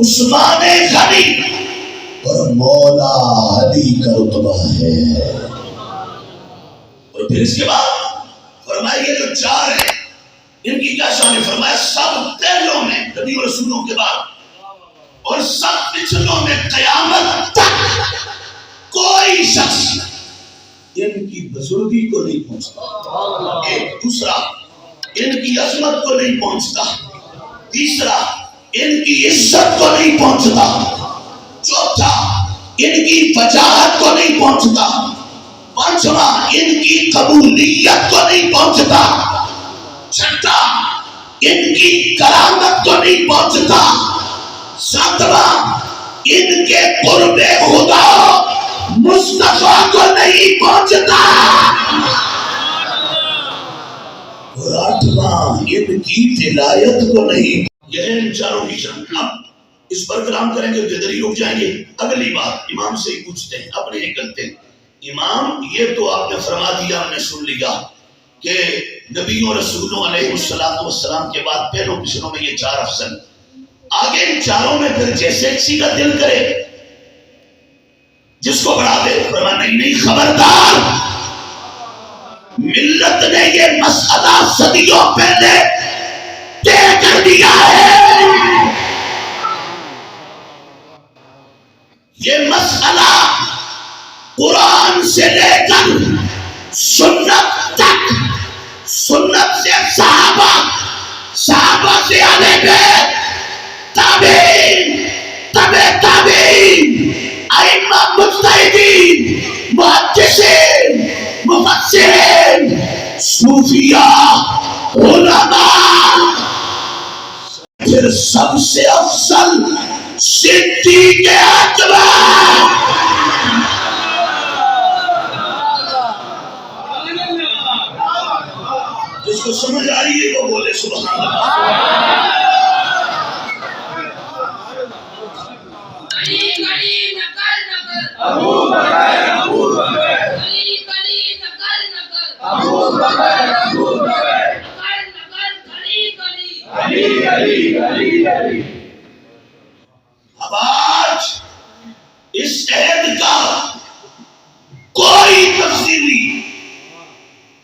عثمان غنی اور مولا علی کا رتبہ ہے۔ اور پھر اس کے بعد فرمایا یہ جو چار ہیں ان کی کیا شان ہے؟ فرمایا سب پہلوں میں نبی اور رسولوں کے بعد اور سب پچھلوں میں قیامت تک کوئی شخص ان کی بزرگی کو نہیں پہنچتا۔ ایک دوسرا ان کی عظمت کو نہیں پہنچتا، تیسرا ان کی عزت کو نہیں پہنچتا، چوتھا ان کی وجاہت کو نہیں پہنچتا، پانچواں ان کی قبولیت کو نہیں پہنچتا، چھٹا ان کی کرامت کو نہیں پہنچتا، ساتواں ان کے قرب خدا مصطفیٰ کو نہیں پہنچتا، اور آٹھواں ان کی ولایت کو نہیں۔ یہ ہے ان چاروں کی شان۔ اب اس پر کلام کریں گے تو ادھر ہی رک جائیں گے۔ اگلی بات امام سے ہی پوچھتے ہیں، اپنے ہی کرتے ہیں۔ امام یہ تو آپ نے فرما دیا، ہم نے سن لیا کہ نبیوں رسولوں علیہ السلام کے بعد پہلوں پچھلوں میں یہ چار افضل، آگے ان چاروں میں پھر جیسے کسی کا دل کرے جس کو بڑھا دے۔ فرمایا نہیں خبردار، ملت نے یہ مسئلہ صدیوں پہلے طے کر دیا ہے، یہ مسئلہ قرآن سے لے کر سنت تک، سنت سے صحابہ، صحابہ سے اہل بیت، تابعین، تبع تابعین، ائمہ مجتہدین، محدثین، مفسرین، صوفیاء، علماء، پھر سب سے افضل صدیق اکبر۔ جس کو سمجھ آ رہی ہے وہ بولے سبحان اللہ۔ اب آج اس عہد کا کوئی تفصیلی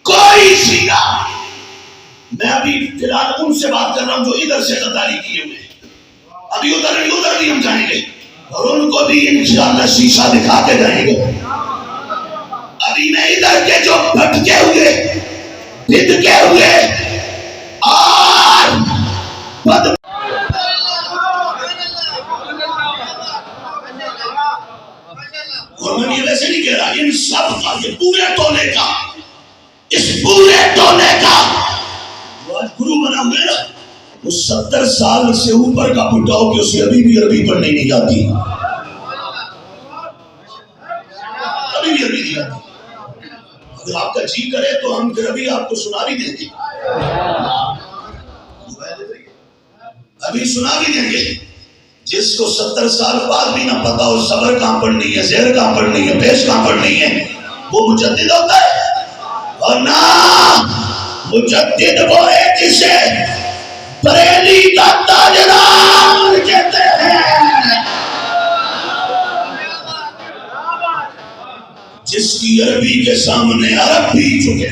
کوئی سیدھا، میں ابھی فی الحال ان سے بات کر رہا ہوں جو ادھر سے غداری کیے ہوئے، ابھی ادھر نہیں ادھر بھی ہم جائیں گے اور ان کو بھی انشاءاللہ شیشہ دکھا کے جائیں گے۔ ابھی میں ادھر کے جو بھٹکے ہوئے، بدکے ہوئے اور اور میں یہ ویسے نہیں کہہ رہا، ان سب کا، یہ پورے ٹولے کا، اس پورے ٹولے کا جو آج گرو بنا ہوئے نا، وہ 70 سال سے اوپر کا بڈھا ہو کہ اسے ابھی بھی عربی پڑھنے نہیں آتی، ابھی بھی عربی نہیں آتی۔ اگر آپ کا جی کرے تو ہم پھر ابھی آپ کو سنا بھی دیں گے، ابھی سنا بھی دیں گے۔ جس کو 70 سال بعد بھی نہ پتا ہو صبر کہاں پڑھنی ہے، زہر کہاں پڑھنی ہے، پیش کہاں پڑھنی ہے، وہ مجدد ہوتا ہے۔ اور نہ مجدد وہ ہے جسے بریلی کا تاجدار کہتے ہیں، جس کی عربی کے سامنے عرب بھی جھکے۔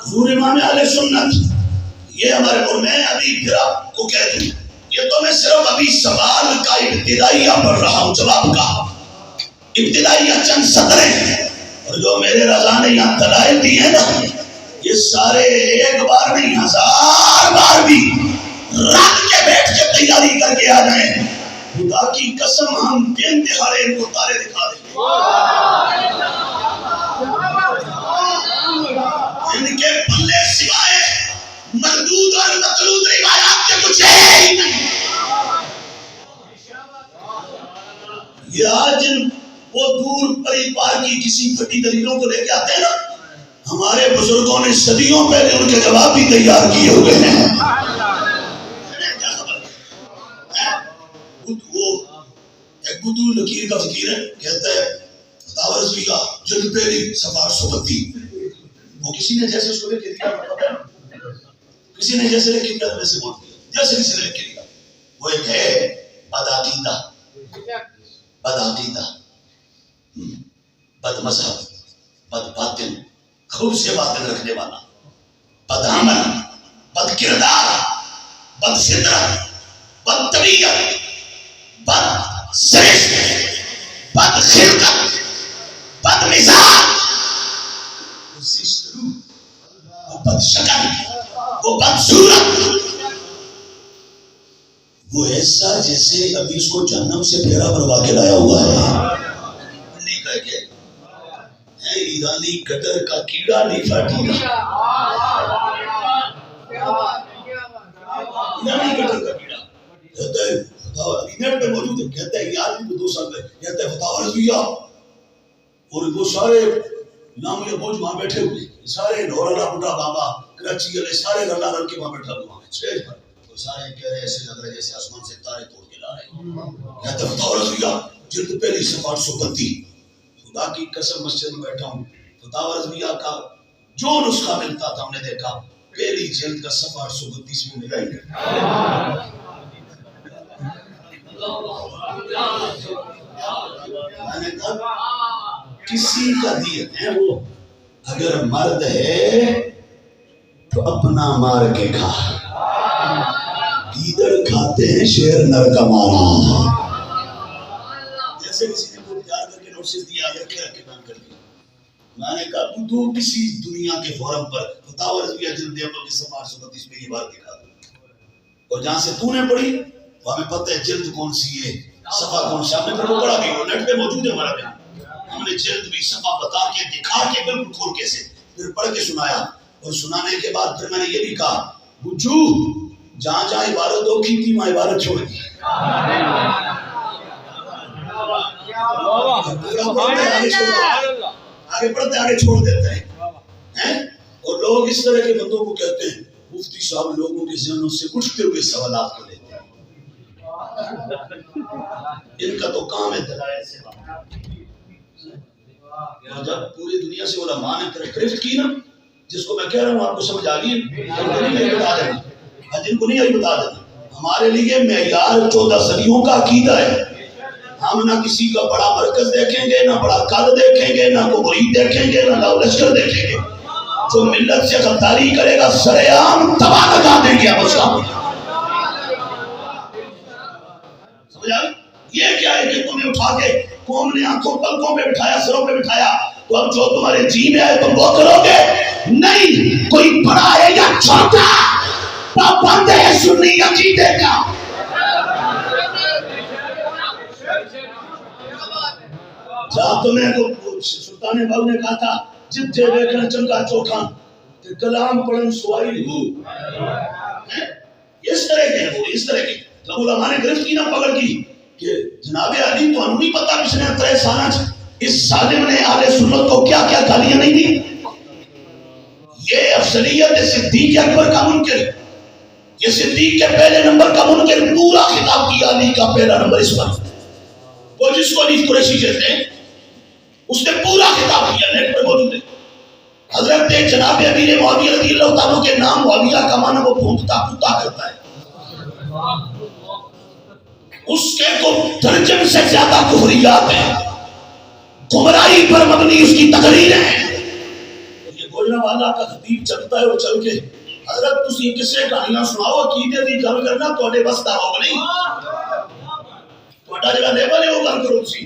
حضور امام اہل سنت، یہ ہمارے اور میں ابھی پھر آپ کو کہہ دوں، یہ تو میں صرف ابھی سوال کا ابتدائیہ پڑھ رہا ہوں، جواب کا ابتدائیہ چند سطریں ہیں، اور جو میرے رضا نے یہاں دلائل دی ہیں نا، یہ سارے ایک بار نہیں 1000 بار بھی رات کے بیٹھ کے تیاری کر کے آ جائیں، خدا کی قسم ہم دن دہاڑے ان کو تارے دکھا دیں گے۔ ان کے پلے سوائے مردود اور مطرود روایات کے کچھ ہے ہی نہیں۔ کی کسی پھٹی دلیلوں کو لے کے آتے ہیں نا، ہمارے بزرگوں نے صدیوں پہلے ان کے جواب بھی تیار کیے ہوئے ہیں. وہ ایک بدو لکیر کا فقیر ہے، کہتا ہے فتاوی رضویہ جلد پہلی صفحہ 832. وہ کسی نے جیسے اس کو لکھ کے دیا، کسی نے جیسے لکھ کے دیا ویسے بول دیا، جیسے کسی نے لکھ کے دیا. وہ ایک ہے بدعقیدہ، بدعقیدہ، بد مذہب، بد باطن، خوب سے باطن رکھنے والا، بد عمل، بد کردار، بد فطرت، بد طبیعت، بد سرشت، بد خلقت، بد مزاج، وہ بد شکل، وہ بد صورت، وہ ایسا جیسے ابھی اس کو جہنم سے پھیرا بھروا کے لایا ہوا ہے. نہیں کہہ کے ایرانی گٹر کا کیڑا نہیں پھاٹی گا، ایرانی گٹر کا کیڑا. کہتا ہے نیٹ پہ موجود ہے، کہتا ہے یار 2 سال پہ کہتا ہے فتاوی رضویہ، اور وہ سارے نامی بوجھ وہاں بیٹھے ہوئے، سارے نورانا بڈھا بابا کراچی والے سارے رلا رل کے وہاں بیٹھا ہوا ہے اسٹیج پر. وہ سارے کہہ رہے ایسے لگ رہے جیسے آسمان سے تارے توڑ کے لا رہے. کہتا ہے فتاوی رضویہ جلد پہلی صفحہ 832. خدا کی قسم مسجد میں بیٹھا ہوں، فتاوی رضویہ کا جو نسخہ ملتا تھا ہم نے دیکھا پہلی جلد کا صفحہ 832 میں ملا ہی نہیں. میں نے کہا کسی کا دین ہے، وہ اگر مرد ہے تو اپنا مار کے کھا. گیدڑ کھاتے ہیں شیر نر کا مارا. جیسے کسی نے وہ تیار کر کے نوٹس دیا رکھے بند کر دیا. میں نے کہا تو کسی دنیا کے فورم پر فتاوی رضویہ جلد اول کی صفحہ 832 میں یہ بات دکھا دو، اور جہاں سے تو نے پڑھی وہ ہمیں پتہ ہے جلد کون سی ہے، صفحہ کون سی. ہم نے پھر وہ پڑھا بھی، وہ نیٹ پہ موجود ہے ہمارا بیان. ہم نے جلد بھی صفحہ بتا کے دکھا کے بالکل کھول کے سے پھر پڑھ کے سنایا. اور سنانے کے بعد پھر میں نے یہ بھی کہا بجو جہاں جہاں عبارت ہو کی تھی وہاں عبارت چھوڑ دی. آگے پڑھتے آگے چھوڑ دیتے ہیں. اور لوگ اس طرح کے بندوں کو کہتے ہیں مفتی صاحب لوگوں کے ذہنوں سے اٹھتے ہوئے سوالات کو لیتے ہیں. ان کا تو کام ہے دلائل سے. جب پوری دنیا سے علماء نے گرفت کی نا، جس کو میں کہہ رہا ہوں آپ کو سمجھ آ گئی، جن کو نہیں آئی بتا دینا. ہمارے لیے معیار 14 صدیوں کا عقیدہ ہے. ہم نہ کسی کا بڑا مرکز دیکھیں گے، نہ بڑا قد دیکھیں گے، نہ کوئی مرید دیکھیں گے، نہ لشکر دیکھیں گے. جو ملت سے غداری کرے گا سرے عام تباہ لگا دیں گے. اب اس کا سمجھا؟ یہ کیا ہے کہ تمہیں اٹھا کے قوم نے آنکھوں پلکوں پہ بٹھایا، سروں پہ بٹھایا، تو اب جو تمہارے جی میں آئے تم وہ کرو گے؟ نہیں. کوئی بڑا ہے یا چھوٹا، پابند ہے سنی عقیدے کا. جہاں تمہیں سلطان بل نے کہا تھا جتھے دیکھنا چنگا چوکھا تے کلام پڑھن سوائی ہو. اس طرح کے وہ اس طرح کے جب علماء نے گرفت کی نہ پکڑ کی کہ جناب علی تو نہیں پتا پچھلے 3 سالہ اس ظالم نے اہل سنت کو کیا کیا گالیاں نہیں دی. یہ افضلیت صدیق اکبر کا منکر، یہ صدیق کے پہلے نمبر کا منکر پورا خطاب کیا علی کا پہلا نمبر اس پر. وہ جس کو علی قریشی کہتے ہیں اس نے پورا خطاب کیا، نیٹ پر موجود ہے. حضرت جناب امیر معاویہ رضی اللہ تعالیٰ کے نام معاویہ کا معنی وہ بھونکتا کتا کرتا ہے. اس کے کو درجن سے زیادہ کفریات ہیں، گمراہی پر مبنی اس کی تقریر ہے. یہ گوجرا والا کا خطیب چلتا ہے وہ چل کے حضرت تسی کسے کہانیاں سناؤ عقیدے دی گل کرنا تواڈے بس دا ہو نہیں. تواڈا جڑا لیول ہے وہ گل کرو تسی،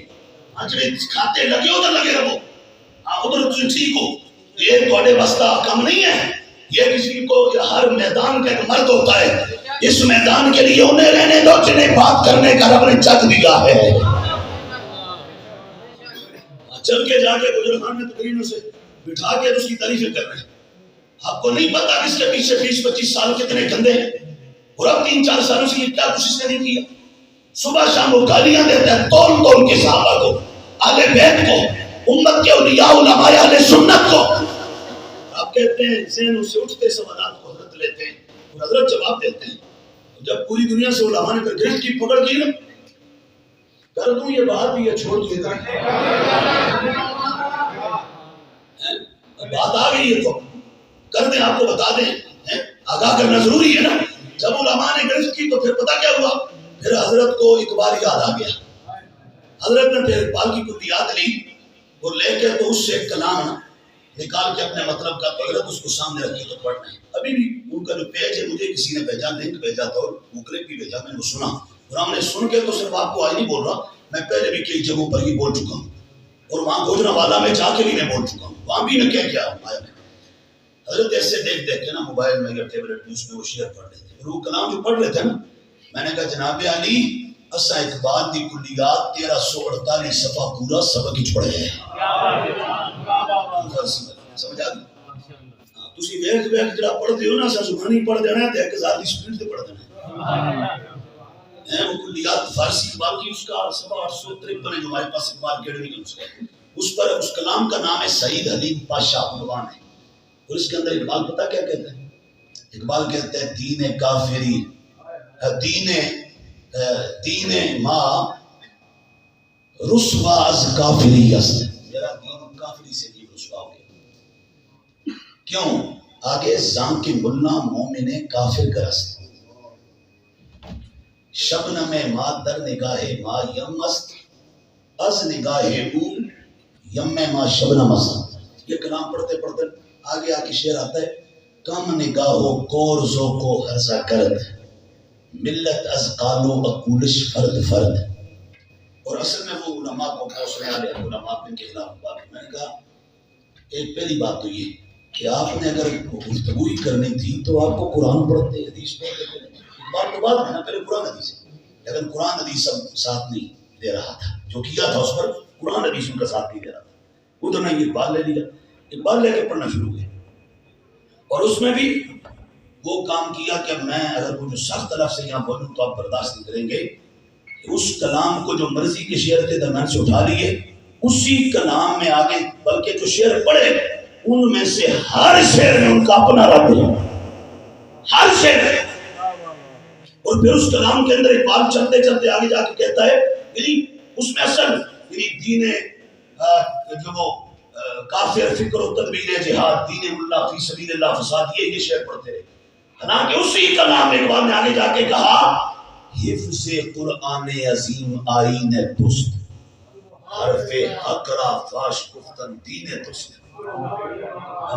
جڑے کھاتے لگے ادھر لگے رہو، ادھر تسی ٹھیک ہو. یہ تواڈے بس دا کم نہیں ہے. یہ کسی کو ہر میدان کا ایک مرد ہوتا ہے، اس میدان کے لیے انہیں رہنے دو جنہیں بات کرنے کا رب نے چک دیا ہے. چل کے جا کے بزرگان میں تقریروں سے بٹھا کے اس کی تعریفیں کر رہے ہیں. آپ کو نہیں پتا اس کے پیچھے 20-25 سال کتنے گندے ہیں، اور اب 3-4 سالوں سے یہ کیا کچھ اس نے نہیں کیا. صبح شام وہ گالیاں دیتا ہے تول تول کے صحابہ کو، اہل بیت کو. امت کے اولیاء علماء اہل سنت کو. آپ کہتے ہیں ذہنوں سے اٹھتے سوالات کو حضرت لیتے ہیں اور حضرت جواب دیتے ہیں. جب پوری دنیا سے علماء نے گرفت کی پکڑ کی نا، کر دوں یہ بات بھی ہے چھوڑ دوں بات آ گئی ہے تو کر دیں، آپ کو بتا دیں، آگاہ کرنا ضروری ہے نا. جب علماء نے گرفت کی تو پھر پتہ کیا ہوا، پھر حضرت کو اقبال یاد آ گیا. حضرت نے پھر اقبال کی کلیات لی اور لے کے تو اس سے کلام نکال کے اپنے مطلب کا تو حضرت اس کو سامنے رکھی تو پڑھنا ہے. ابھی بھی ان کا جو پیج ہے مجھے کسی نے بھیجا، لنک بھیجا تھا اور بکلٹ بھی بھیجا، میں نے وہ سنا اور ہم نے سن کے تو صرف آپ کو آج نہیں بول رہا، میں پہلے بھی کئی جگہوں پر یہ بول چکا ہوں اور وہاں گوجرا والا میں جا کے بھی میں بول چکا ہوں، وہاں بھی میں کیا آیا. حضرت ایسے دیکھ کے نا موبائل میں یا ٹیبلٹ میں اس میں وہ شیئر پڑھ لیتے اور وہ کلام جو پڑھ لیتے نا، میں نے کہا جناب علی اسا اقبال دی کلیات 1348 صفحہ پورا سبق ہی پڑھے ہیں. سمجھ آ گئی؟ تسی ویکھ جڑا پڑھدے ہو نا سا زبانی پڑھ دینا ہے تے 1000 دی سپیڈ تے پڑھ دینا ہے. وہ کلیات فارسی اقبال کی اس کا صفحہ 853 ہے جو ہمارے پاس اقبال اکیڈمی کا اس پر اس کلام کا نام ہے سعید حلیم پاشا عنوان ہے. اور اس کے اندر اقبال پتہ کیا کہتے ہیں؟ اقبال کہتے ہیں دین کافری دین ما رسوا از کافری است. میرا دین کافری سے بھی رسوا ہو گیا. کیوں؟ آگے زان کی ملا مومن کافر کا است. شبنم ما در نگاہ ما یم است از نگاہ او یم ما شبنم است. یہ کلام پڑھتے پڑھتے آگے آ کے شعر آتا ہے کم نگاہو کورزو کو ہرزا کرد ملت از قالو اقولش فرد فرد. اور اصل میں وہ علماء کو پوچھنے والے علماء کے خلاف بات. میں نے کہا ایک پہلی بات تو یہ کہ آپ نے اگر گفتگو ہی کرنی تھی تو آپ کو قرآن پڑھتے حدیث پڑھتے بات تو بات ہے نا، پہلے قرآن حدیث ہے. لیکن قرآن حدیث سب ساتھ نہیں دے رہا تھا، جو کیا تھا اس پر قرآن حدیث ان کا ساتھ نہیں دے رہا تھا. ادھر نے اقبال لے لیا، اقبال لے کے پڑھنا شروع کیا اور اس میں بھی وہ کام کیا کہ میں اگر کچھ سخت طرف سے یہاں بولوں تو آپ برداشت نہیں کریں گے. اس کلام کو جو مرضی کے شعر کے درمیان سے اٹھا لیے اسی کلام میں آگے، بلکہ جو شعر پڑھے ان میں سے ہر شعر میں ان کا اپنا رب ہے، ہر شعر. اور پھر اس کلام کے اندر اقبال چلتے چلتے آگے جا کے کہتا ہے یعنی اس میں اصل یعنی دین جو وہ کافر فکر و تدبیر جہاد دین اللہ فی سبیل اللہ فساد یہ شعر پڑھتے رہے. حالانکہ اسی کلام اقبال نے آگے جا کے کہا حفظ قرآن عظیم آئین تست حرف حق را فاش گفتن دین تست.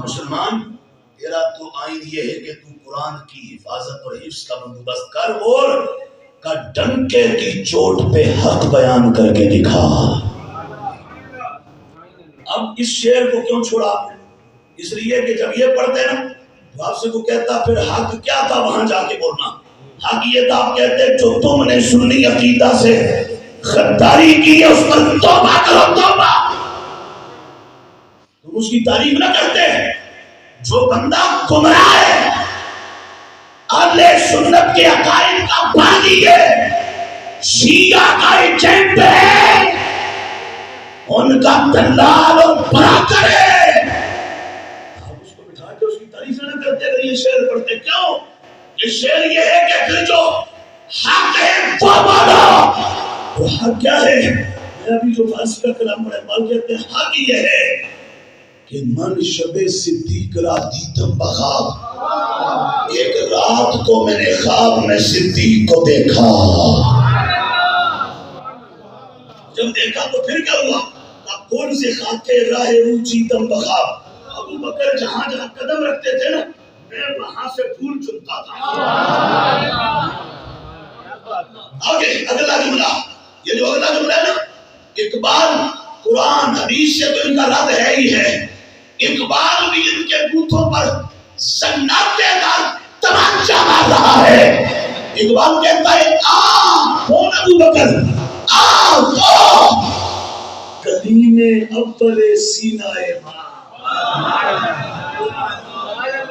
مسلمان تیرا تو آئین یہ ہے کہ تو قرآن کی حفاظت اور حفظ کا بندوبست کر اور کا ڈنکے کی چوٹ پہ حق بیان کر کے دکھا. اب اس شعر کو کیوں چھوڑا آپ نے؟ اس لیے کہ جب یہ پڑھتے نا تو آپ سے کو کہتا پھر حق کیا تھا وہاں جا کے بولنا. حق یہ تھا آپ کہتے جو تم نے سنی عقیدہ سے غداری کی ہے اس پر توبہ کرو توبہ. تم اس کی تعریف نہ کرتے. جو بندہ گمراہ ہے اہل سنت کے عقائد کا باغی ہے شیعہ کا ایجنٹ ہے ان کا دلال اور براکر ہے، آپ اس کو بٹھا کے اس کی تعریف نہ کرتے اگر یہ شعر پڑھتے. کیوں؟ یہ شعر یہ ہے کہ پھر جو حق ہے وہ بولو. وہ حق کیا ہے؟ میں ابھی جو فارسی کا کلام پڑھا اقبال کہتے ہیں حق یہ ہے کہ من شب صدیق را دیتم بخواب، ایک رات کو میں نے خواب میں صدیق کو دیکھا. جب دیکھا تو پھر کیا ہوا؟ کون سے خاکے راہ روچی تم بخواب. ابو بکر جہاں جہاں قدم رکھتے تھے نا میں وہاں سے پھول چنتا تھا. آگے اگلا جملہ، یہ جو اگلا جملہ ہے نا اقبال قرآن حدیث سے تو ان کا رد ہے ہی ہے. اقبال بھی ان کے بوتھوں پر سناٹے دار تمانچہ مار رہا ہے. اقبال کہتا ہے کون ابو بکر وہ کلیم اول سینہ ماں،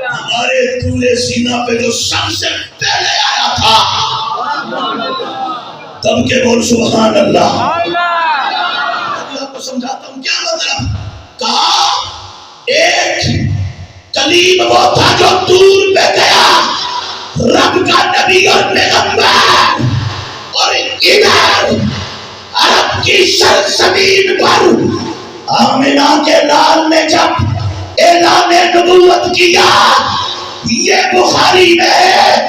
ہمارے طول سینہ پہ جو سب سے پہلے آیا تھا. تب کے بول سبحان اللہ. آپ کو سمجھاتا ہوں کیا مطلب کلیم وہ تھا جو دور پہ گیا، رب کا نبی اور پیغمبر، اور ادھر عرب کی سرزمین پر آمنہ کے لال نے جب اعلان نبوت کیا، یہ بخاری میں ہے،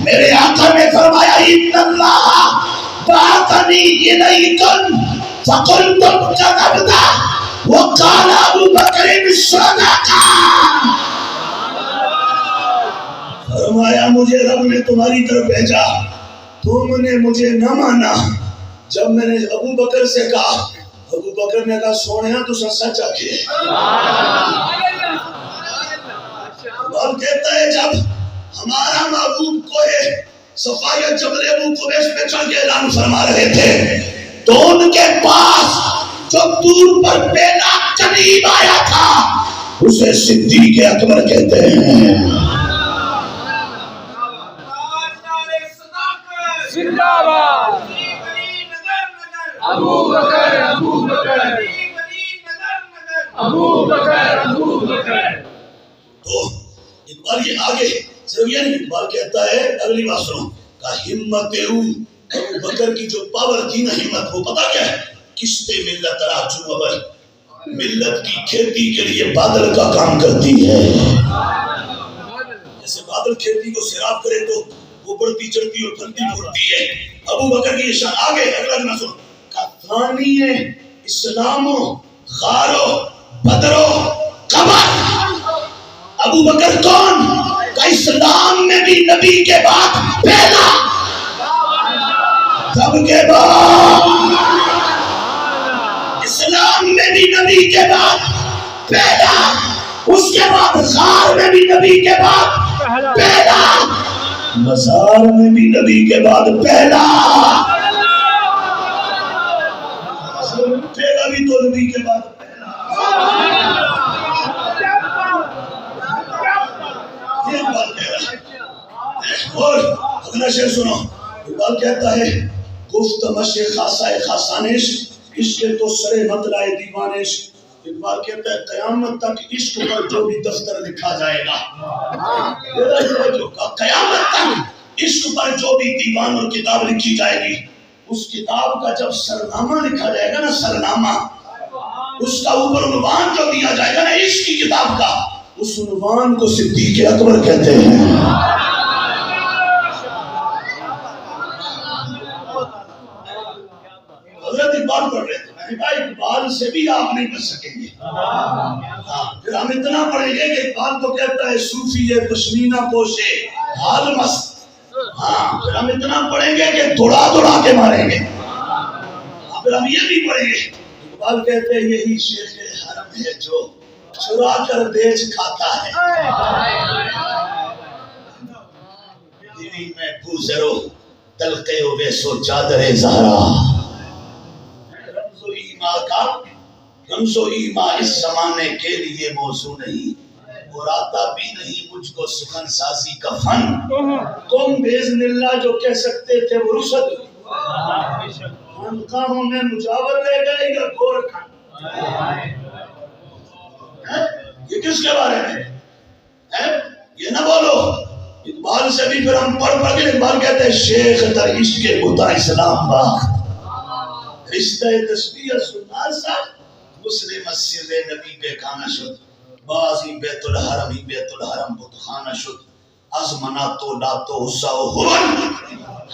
میرے آقا نے فرمایا ان اللہ بعثنی الیکم فقلتم کذبتا وقال ابو بکر صدقا، فرمایا مجھے رب نے تمہاری طرف بھیجا، تم نے مجھے نہ مانا۔ جب میں نے ابو بکر سے کہا، ابو بکر نے کہا سونے تو سچ آکھے۔ اور کہتا ہے جب ہمارا محبوب کوئی صفایہ جبل ابو قبیس پہ چڑھ کے اعلان فرما رہے تھے تو ان کے پاس جو دور پر بیلا قریب آیا تھا اسے صدیق اکبر کہتے ہیں۔ ابو بکر ابو بکر ابو بکر ابو بکر۔ تو اقبال یہ آگے صرف یہ نہیں، اقبال کہتا ہے اگلی بات سنو، کہ ہمت ابو بکر کی جو پاور تھی نا، ہمت، وہ پتا کیا ہے؟ کشتے ملت راجو ابر، ملت کی کھیتی کے لیے بادل کا کام کرتی ہے۔ جیسے بادل کھیتی کو سیراب کرے تو وہ بڑھتی چڑھتی اور پھلتی پھولتی ہے۔ ابو بکر کی یہ شان آگے اگلا جملہ سنو، ثانی اسلام غارو بدرو قمر۔ ابو بکر کون؟ کہ اسلام میں بھی نبی کے بعد پہلا، سب کے بعد اسلام میں بھی نبی کے بعد پہلا، اس کے بعد غار میں بھی نبی کے بعد پہلا، مزار میں بھی نبی کے بعد پہلا، پہلا بھی تو نبی کے بعد پہلا۔ یہ بات کہہ رہا ہے۔ اور اگلا شعر سنو، اقبال کہتا ہے گفت مشے خاصہ خاصانش، عشق تو سرے مطلع دیوانش۔ اقبال کہتا ہے قیامت تک عشق پر جو بھی دفتر لکھا جائے گا، قیامت تک عشق پر جو بھی دیوان اور کتاب لکھی جائے گی، اس کتاب کا جب سرنامہ لکھا جائے گا نا، سرنامہ، اس کا اوپر عنوان جو دیا جائے گا نا عشق کی کتاب کا، اس عنوان کو صدیق اکبر کہتے ہیں۔ حضرت اقبال پڑھ رہے تھے، میں نے کہا اقبال سے بھی آپ نہیں بچ سکیں گے۔ پھر ہم اتنا پڑھیں گے کہ اقبال تو کہتا ہے صوفی پشمینہ پوشے حال مست، پھر ہم اتنا پڑھیں گے کہ دوڑا دوڑا کے ماریں گے۔ پھر ہم یہ بھی پڑھیں گے، اقبال کہتے ہیں یہی شیخ حرم ہے جو چرا کر بیچ کھاتا ہے، دلی میں گزرو تلقے ہوئے سو چادر زہرا، رمز و ایما کا رمز و ایما اس زمانے کے لیے موضوع نہیں، اور آتا بھی نہیں مجھ کو سخن سازی کا فن، تم بیزن اللہ جو کہہ سکتے تھے وہ رسد، خانقاہوں میں مجاور رہ گئے یا گور کھن۔ یہ کس کے بارے میں ہے؟ یہ نہ بولو۔ اقبال سے بھی پھر ہم پڑھ کے اقبال کہتے ہیں شیخ در عشق خدا اسلام باغ، رشتہ تسبیح سننا سا مسلم مسجد نبی پہ کھانا شد، بازی بیت الحرم ہی بیت الحرم بت خانہ شد، از مناتو لاتو حسا و حرم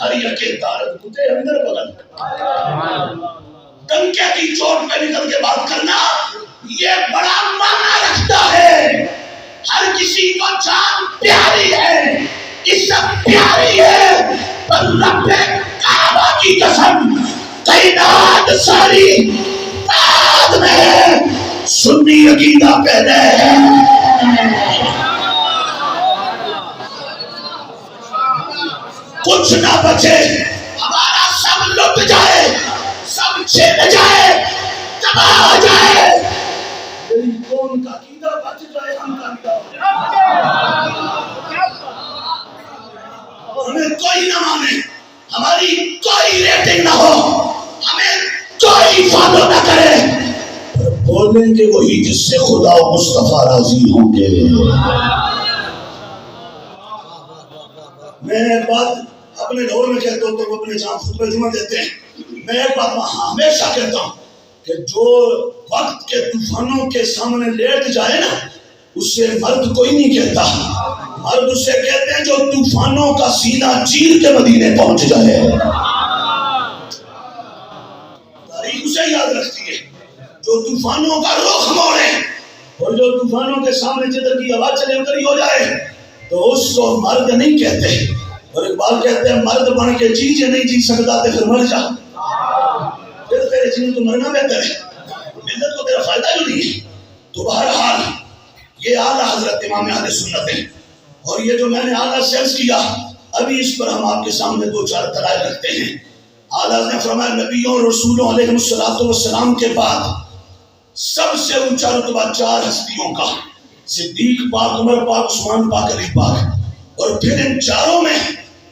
ہر یکے دارت کتے اندر بغل۔ ڈنکے کی چوٹ پہ نکل کے بات کرنا یہ بڑا معنی رکھتا ہے۔ ہر کسی کو جان پیاری ہے، عزت پیاری ہے، پر رب کعبہ کی قسم کائنات ساری بعد میں سنی عقیدہ پہلے ہے۔ کچھ نہ بچے، ہمارا سب لٹ جائے، سب چھن جائے، تباہ ہو جائے، میری قوم کا عقیدہ بچ جائے، ہم کا ہمیں کوئی نہ مانے، ہماری کوئی ریٹنگ نہ ہو، ہمیں کوئی فالو نہ کرے، بولیں گے وہی جس سے خدا و مصطفیٰ راضی ہوں گے. میں ایک بات اپنے دور میں کہتا ہوں، تو وہ اپنے جہاں خطبہ جمعہ دیتے ہیں، میں ایک بات ہمیشہ کہتا ہوں کہ جو وقت کے طوفانوں کے سامنے لیٹ جائے نا، اسے مرد کوئی نہیں کہتا. مرد اسے کہتے ہیں جو طوفانوں کا سینہ چیر کے مدینے پہنچ جائے. تاریخ اسے یاد رکھتی ہے جو طوفانوں کا رخ موڑے، اور جو طوفانوں کے سامنے جدھر کی آواز چلے ادھر ہی ہو جائے، تو اس کو مرد نہیں کہتے. اور اقبال کہتے ہیں مرد بن کے جی نہیں جی سکتا تو پھر مر جا. پھر تیرے جینے تو مرنا بہتر ہے، ملت کو تیرا فائدہ جو نہیں ہے. تو بہرحال یہ اعلیٰ حضرت امام اہل سنت ہے. اور یہ جو میں نے اعلیٰ سے عرض کیا، ابھی اس پر ہم آپ کے سامنے دو چار دلائل رکھتے ہیں. اعلیٰ نے فرمایا نبیوں اور رسولوں علیہ السلام کے بعد سب سے اونچا رتبہ 4 ہستیوں کا، صدیق پاک، عمر پاک، عثمان پاک، علی پاک. اور پھر ان چاروں میں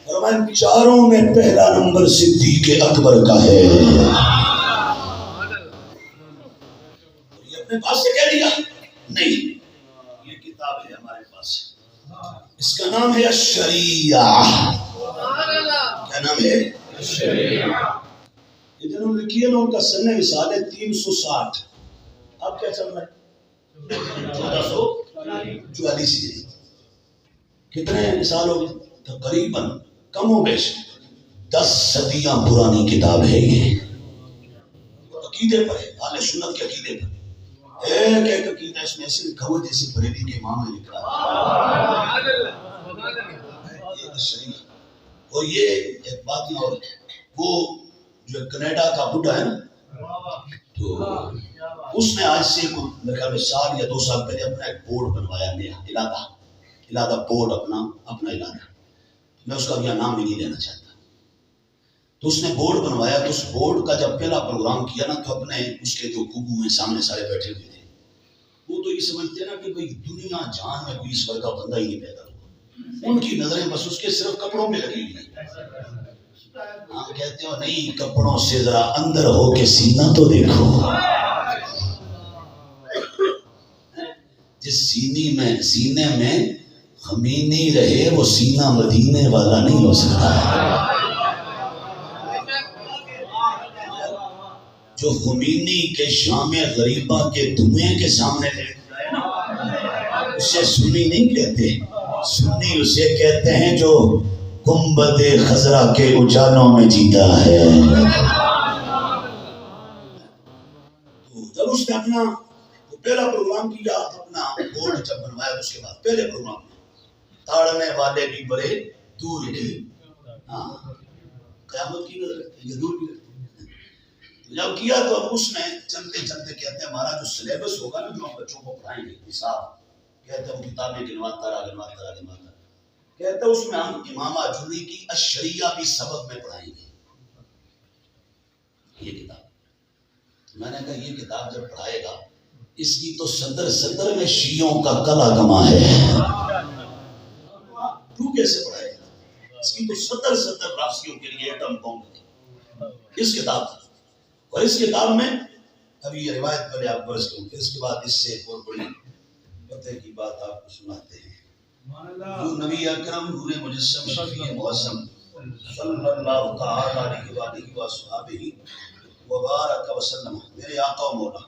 فرمایا ان چاروں میں پہلا نمبر صدیق اکبر کا ہے. یہ اپنے پاس سے کہہ دیا نہیں، یہ کتاب ہے ہمارے پاس، اس کا نام ہے الشریعہ. کیا نام ہے؟ الشریعہ. یہ جنہوں نے لکھی ہے نا ان کا سن وصال ہے 360. اب کیا چل رہا ہے؟ 1444. کتنے سال ہو گئے؟ تقریباً کم و بیش 10 صدیاں پرانی کتاب ہے. یہ عقیدے پر ہے، اہل سنت کے عقیدے پر. ایک ایک عقیدہ اس میں ایسے لکھا ہوا جیسے بریلی کے امام نے لکھا ہے. یہ شریعہ. اور یہ ایک بات یہ اور وہ جو کینیڈا کا بڈھا ہے نا، تو اس نے آج سے میرے خیال میں 1 یا 2 سال پہلے اپنا ایک بورڈ بنوایا، نیا علادہ بورڈ، اپنا علادہ. میں اس کا بھی نام بھی نہیں لینا چاہتا. تو اس نے بورڈ بنوایا. تو اس بورڈ کا جب پہلا پروگرام کیا نا، تو اپنے اس کے جو کبو ہیں سامنے سارے بیٹھے ہوئے تھے. وہ تو یہ سمجھتے ہیں نا کہ بھئی دنیا جہان میں کوئی اس کا بندہ ہی نہیں پیدا ہوا. ان کی نظریں بس اس کے صرف کپڑوں میں لگی ہوئی ہیں. ہم کہتے ہو نہیں، کپڑوں سے ذرا اندر ہو کے سینہ تو دیکھو. جس سینے میں خمینی رہے وہ سینہ مدینے والا نہیں ہو سکتا. جو خمینی کے شام غریبہ کے دھوئیں کے سامنے لیٹ جائے نا، اسے سنی نہیں کہتے. سنی اسے کہتے ہیں جو گنبد خضرا کے اجالوں میں جیتا ہے. تو جب اس نے اپنا پہلا پروگرام کیا، اپنا بورڈ جب بنوایا، اس کے بعد پہلے پروگرام میں تاڑنے والے بھی بڑے دور کی، قیامت کی نظر یہ دور کی. جب کیا تو اب اس نے چلتے چلتے کہتے ہیں ہمارا جو سلیبس ہوگا نا، جو ہم بچوں کو پڑھائیں گے حساب، کہتے ہیں وہ کتابیں گنواتا رہا. کہتے ہیں اس میں ہم امام اجوری کی الشریعہ بھی سبق میں پڑھائیں گے. یہ کتاب میں نے کہا یہ کتاب جب پڑھائے گا، اس کی تو صدر میں شیعوں کا کلا کما ہے. تو کیسے پڑھائے گا؟ اس کی تو صدر رافضیوں کے لیے ایٹم بم اس کتاب. اور اس کتاب میں ابھی یہ روایت پہلے آپ برس کروں، پھر اس کے بعد اس سے ایک اور بڑی پتے کی بات آپ کو سناتے ہیں. جو نبی اکرم نور مجسم شفیع معظم صلی اللہ تعالی علیہ وآلہ وصحبہ وبارک وسلم، میرے آقا و مولا،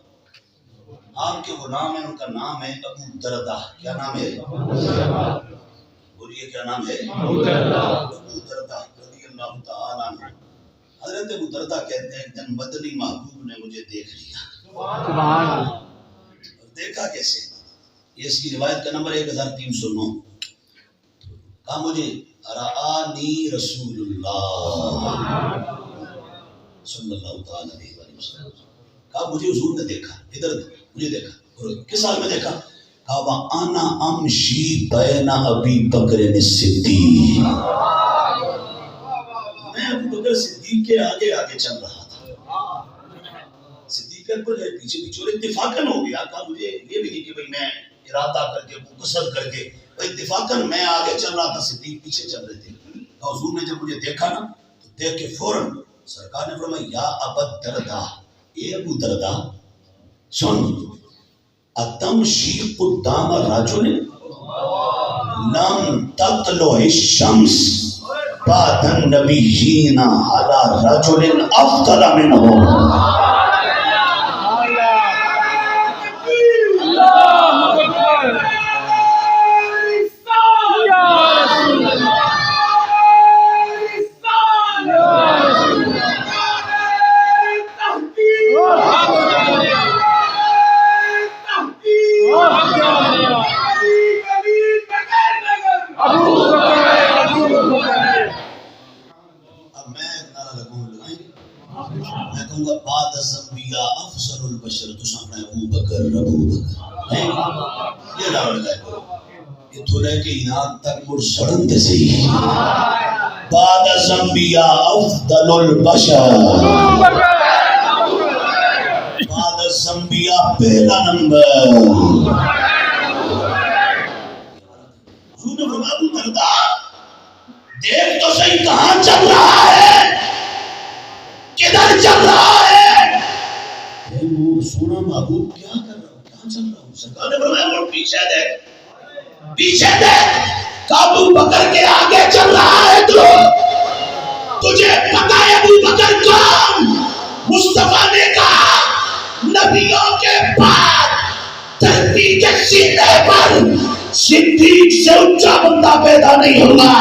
آپ کے غلام ہیں، ان کا نام ہے ابو دردہ. کیا نام ہے؟ بولیے کیا نام ہے؟ ابو دردہ رضی اللہ تعالی عنہ. حضرت ابو دردہ کہتے ہیں جن مدنی محبوب نے مجھے دیکھ لیا. دیکھا کیسے؟ یہ اس کی روایت کا نمبر 1309. کہا مجھے رآنی رسول اللہ صلی اللہ تعالی علیہ وسلم. کہا مجھے حضور نے دیکھا، ادھر مجھے دیکھا. اور کس حال میں دیکھا؟ کہا وَأَنَا أَمْشِي بَيْنَ أَبِي بَكْرٍ الصِّدِّيقِ، میں ابو بکر صدیق کے آگے آگے چل رہا تھا. صدیق اکبر ہے پیچھے پیچھے، اور اتفاقاً ہو گیا. کہا مجھے یہ بھی نہیں کہ بھئی میں ارادہ کر کے قصد کر کے، اتفاقاً میں آگے چل رہا تھا، صدیق پیچھے چل رہے تھے. حضور نے جب مجھے دیکھا نا، تو دیکھ کے فوراً سرکار نے فرمایا یا ابا دردہ، اے ابو دردہ. سن اتمشی قدام رجل لم تطلع الشمس بعد النبیین علی رجل افضل منه. بعد الانبیاء افضل البشر تو سامنے ابو بکر یہ نہ لگائے یہ تو لے کے انعام تک مر سڑن تے صحیح. بعد الانبیاء افضل البشر بعد الانبیاء پہلا نمبر. حضور نے فرمایا ابو دردا دیکھ تو صحیح کہاں چل رہا ہے, کدھر چل رہا ہے. سونا محبوب کیا کر رہا ہوں, کہاں چل رہا ہوں. سرکار نے فرمایا وہ پیچھے دیکھ, پیچھے دیکھ, ابو بکر کے آگے چل رہا ہے تو تجھے پتا ہے ابو بکر کون. مصطفیٰ نے کہا نبیوں کے بعد دھرتی کے سینے پر صدیق سے اونچا بندہ پیدا نہیں ہوگا.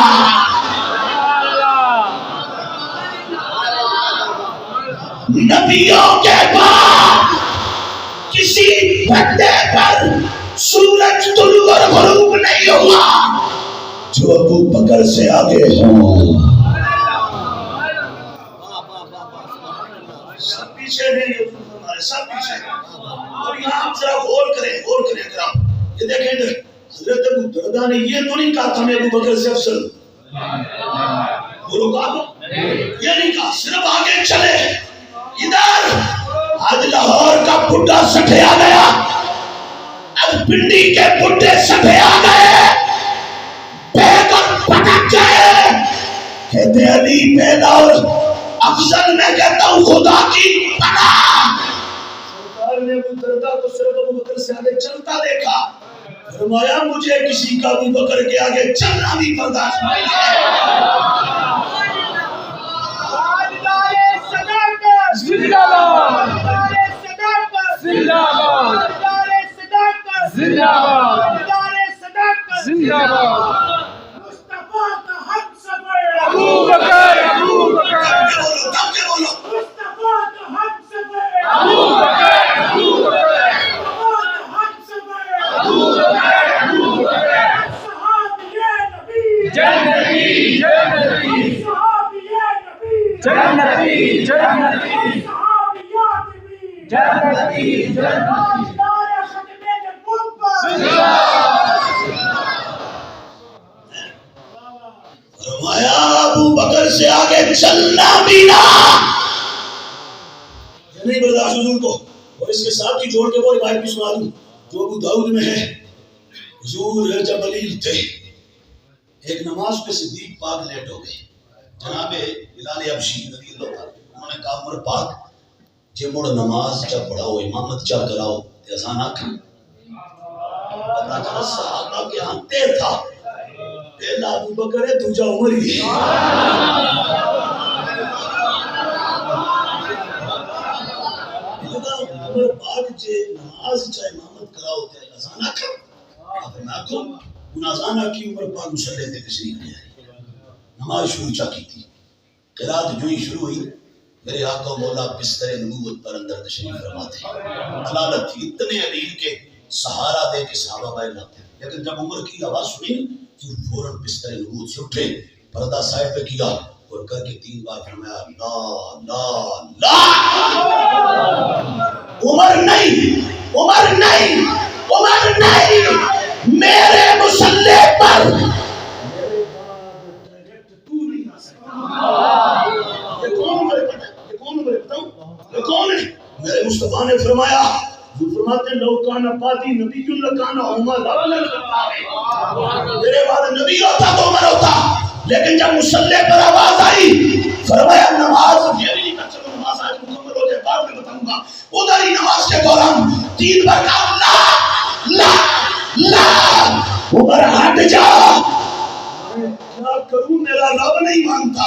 نبیوں کے بعد کسی بندے پر سورج طلوع اور غروب نہیں ہوگا جو ابو بکر سے آگے ہوں. سب پیچھے نہیں, ہمارے سب پیچھے. اور یہاں ہم ذرا غور کریں ذرا. یہ دیکھیں ادھر حضرت ابو درداء نے یہ تو نہیں کہا تھا میں ابو بکر سے افضل, بولو کہا یہ نہیں کہا, صرف آگے چلے. ادھر آج لاہور کا بڈھا سٹھے آ گیا, اب پنڈی کے بڈھے سٹھے آ گئے, بیگ اور پٹک گئے. کہتے علی پہلا اور افضل میں کہتا ہوں خدا کی پناہ. سرکار نے ابو درداء کو صرف ابو بکر سے آگے چلتا دیکھا, فرمایا مجھے کسی کا ابو بکر کے آگے چلنا بھی برداشت نہیں ہے. زندہ باد, زندہ باد, زندہ باد, زندہ باد. مصطفیٰ کا ہم سفر ابو بکر, ابو بکر. مصطفیٰ کا ہم سفر ابو بکر, ابو بکر. ہم سفر ابو بکر, ابو بکر. صحابی نبی جنتی, جنتی. جنتی, جنتی, جنتی, جنتی. فرمایا ابو بکر سے آگے چلنا بھی نہ, یہ نہیں برداشت حضور کو. اور اس کے ساتھ ہی جوڑ کے وہ روایت بھی سنا دوں جو ابو داؤد میں ہے. حضور جب علیل تھے, ایک نماز پہ صدیق پاک لیٹ ہو گئے. جناب بلال حبشی رضی اللہ عنہ انہوں نے کہا عمر پاک جے مڑ نماز جب پڑھاؤ امامت جب کراؤ تے آسان آکھ. پتہ چلا صحابہ کے ہاں تے تھا, پہلا ابو بکر ہے دوجا عمر ہی. عمر پاک جے نماز چاہے امامت کراؤ تے آسان آکھ. آپ نے آکھو انہاں آسان آکھی. عمر پاک مصلی تے تشریف لے آئے, نماز شروع چا کی تھی. قرات جو ہی شروع ہوئی میرے آقا مولا بستر نبوت پر اندر تشریف فرما تھے. حلالت تھی اتنے علیل کے سہارا دے کے صحابہ باہر لاتے. لیکن جب عمر کی آواز سنی تو فوراً بستر نبوت سے اٹھے, پردہ سائڈ پہ کیا اور کر کے 3 بار فرمایا لا لا لا. عمر نہیں, عمر نہیں, عمر نہیں, میرے مصلی پر میرے مصطفیٰ نے فرمایا, جو فرماتے لو کانا پاتی نبی لکانا عمر. میرے بعد نبی ہوتا تو عمر ہوتا. لیکن جب مصلی پر آواز آئی فرمایا نماز, یہ بھی نہیں کر چلو نماز آج مکمل ہو جائے بعد میں بتاؤں گا. ادھر والی نماز کے دوران 3 بار کہا لا لا لا، عمر ہٹ جا، کیا کروں میرا رب نہیں مانتا،